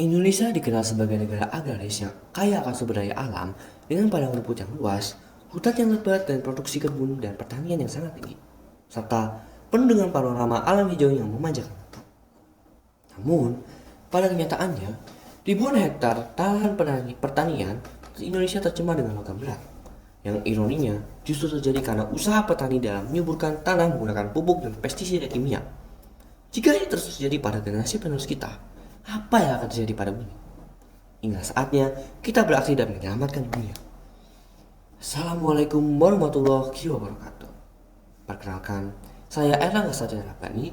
Indonesia dikenal sebagai negara agraris yang kaya akan sumber daya alam dengan padang rumput yang luas, hutan yang lebat, dan produksi kebun dan pertanian yang sangat tinggi, serta penuh dengan panorama alam hijau yang memanjakan mata. Namun, pada kenyataannya, ribuan hektar lahan pertanian di Indonesia tercemar dengan logam berat. Yang ironinya justru terjadi karena usaha petani dalam menyuburkan tanah menggunakan pupuk dan pestisida kimia. Jika ini terus terjadi pada generasi penerus kita, apa yang akan terjadi pada bumi? Inilah saatnya kita beraksi dan menyelamatkan dunia. Assalamualaikum warahmatullahi wabarakatuh. Perkenalkan, saya Erlangga Satya Rabbani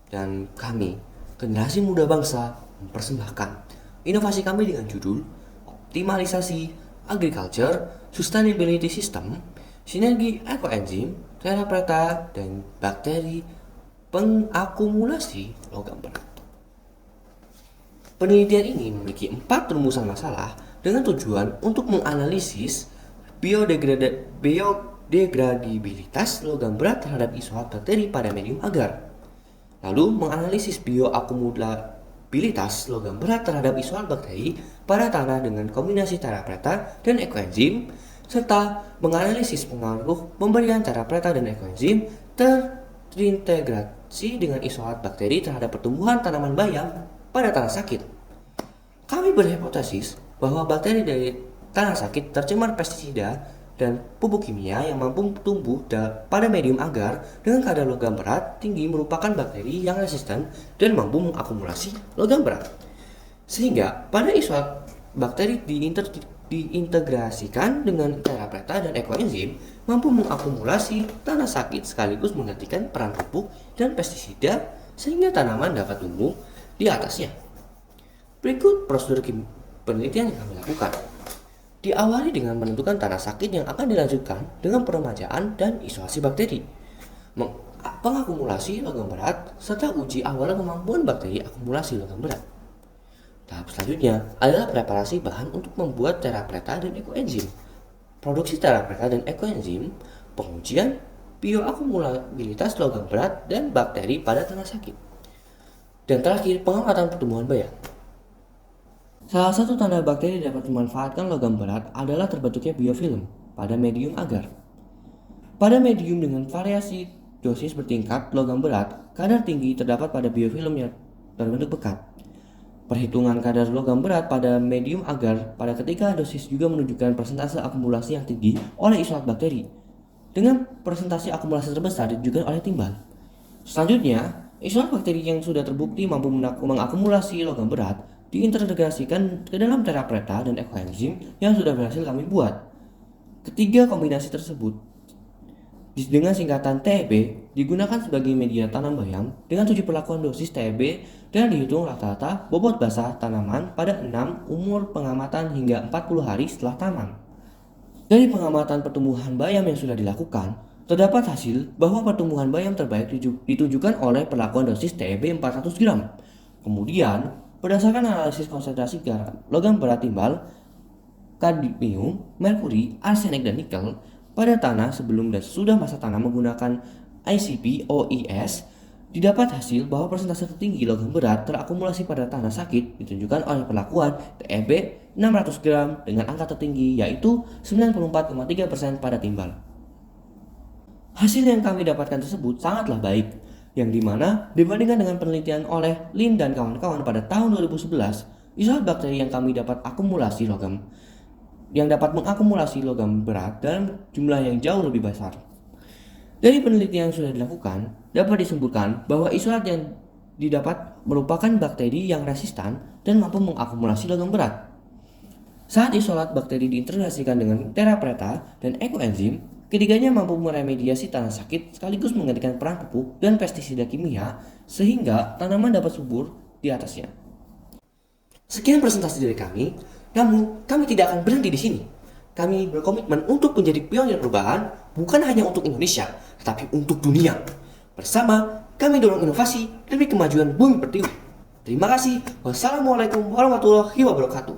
dan kami, generasi muda bangsa, mempersembahkan inovasi kami dengan judul Optimalisasi Agriculture Sustainability System, Sinergi Ekoenzim, Therapreta, dan Bakteri Pengakumulasi Logam Berat. Penelitian ini memiliki 4 rumusan masalah dengan tujuan untuk menganalisis biodegradabilitas logam berat terhadap isolat bakteri pada medium agar, lalu menganalisis bioakumulabilitas logam berat terhadap isolat bakteri pada tanah dengan kombinasi Therapreta dan ekoenzim, serta menganalisis pengaruh pemberian Therapreta dan ekoenzim terintegrasi dengan isolat bakteri terhadap pertumbuhan tanaman bayam pada tanah sakit. Kami berhipotesis bahwa bakteri dari tanah sakit tercemar pestisida dan pupuk kimia yang mampu tumbuh pada medium agar dengan kadar logam berat tinggi merupakan bakteri yang resisten dan mampu mengakumulasi logam berat. Sehingga pada isolat bakteri diintegrasikan dengan Therapreta dan ekoenzim mampu mengakumulasi tanah sakit sekaligus menggantikan peran pupuk dan pestisida sehingga tanaman dapat tumbuh di atasnya. Berikut prosedur penelitian yang kami lakukan. Diawali dengan menentukan tanah sakit yang akan dilanjutkan dengan peremajaan dan isolasi bakteri, pengakumulasi logam berat, serta uji awal kemampuan bakteri akumulasi logam berat. Tahap selanjutnya adalah preparasi bahan untuk membuat Therapreta dan ekoenzim, produksi Therapreta dan ekoenzim, pengujian bioakumulabilitas logam berat dan bakteri pada tanah sakit. Dan terakhir, pengamatan pertumbuhan bayam. Salah satu tanda bakteri dapat memanfaatkan logam berat adalah terbentuknya biofilm pada medium agar. Pada medium dengan variasi dosis bertingkat logam berat, kadar tinggi terdapat pada biofilm yang terbentuk pekat. Perhitungan kadar logam berat pada medium agar pada ketika dosis juga menunjukkan persentase akumulasi yang tinggi oleh isolat bakteri, dengan persentase akumulasi terbesar ditunjukkan oleh timbal. Selanjutnya, isolat bakteri yang sudah terbukti mampu mengakumulasi logam berat diintegrasikan ke dalam Therapreta dan ekoenzim yang sudah berhasil kami buat. Ketiga kombinasi tersebut dengan singkatan TEB digunakan sebagai media tanam bayam dengan 7 perlakuan dosis TEB dan dihitung rata-rata bobot basah tanaman pada 6 umur pengamatan hingga 40 hari setelah tanam. Dari pengamatan pertumbuhan bayam yang sudah dilakukan, terdapat hasil bahwa pertumbuhan bayam terbaik ditunjukkan oleh perlakuan dosis TEB 400 gram. Kemudian, berdasarkan analisis konsentrasi logam berat timbal, kadmium, merkuri, arsenik, dan nikel pada tanah sebelum dan sesudah masa tanam menggunakan ICP OES, didapat hasil bahwa persentase tertinggi logam berat terakumulasi pada tanah sakit ditunjukkan oleh perlakuan TEB 600 gram dengan angka tertinggi yaitu 94,3% pada timbal. Hasil yang kami dapatkan tersebut sangatlah baik, yang dimana dibandingkan dengan penelitian oleh Lin dan kawan-kawan pada tahun 2011, isolat bakteri yang kami dapat mengakumulasi logam berat dalam jumlah yang jauh lebih besar. Dari penelitian yang sudah dilakukan, dapat disimpulkan bahwa isolat yang didapat merupakan bakteri yang resistan dan mampu mengakumulasi logam berat. Saat isolat bakteri diintegrasikan dengan Therapreta dan ekoenzim, ketiganya mampu meremediasi tanah sakit sekaligus menggantikan peran pupuk dan pestisida kimia sehingga tanaman dapat subur di atasnya. Sekian presentasi dari kami, namun kami tidak akan berhenti di sini. Kami berkomitmen untuk menjadi pionir perubahan bukan hanya untuk Indonesia, tetapi untuk dunia. Bersama, kami dorong inovasi demi kemajuan bumi pertiwi. Terima kasih. Wassalamualaikum warahmatullahi wabarakatuh.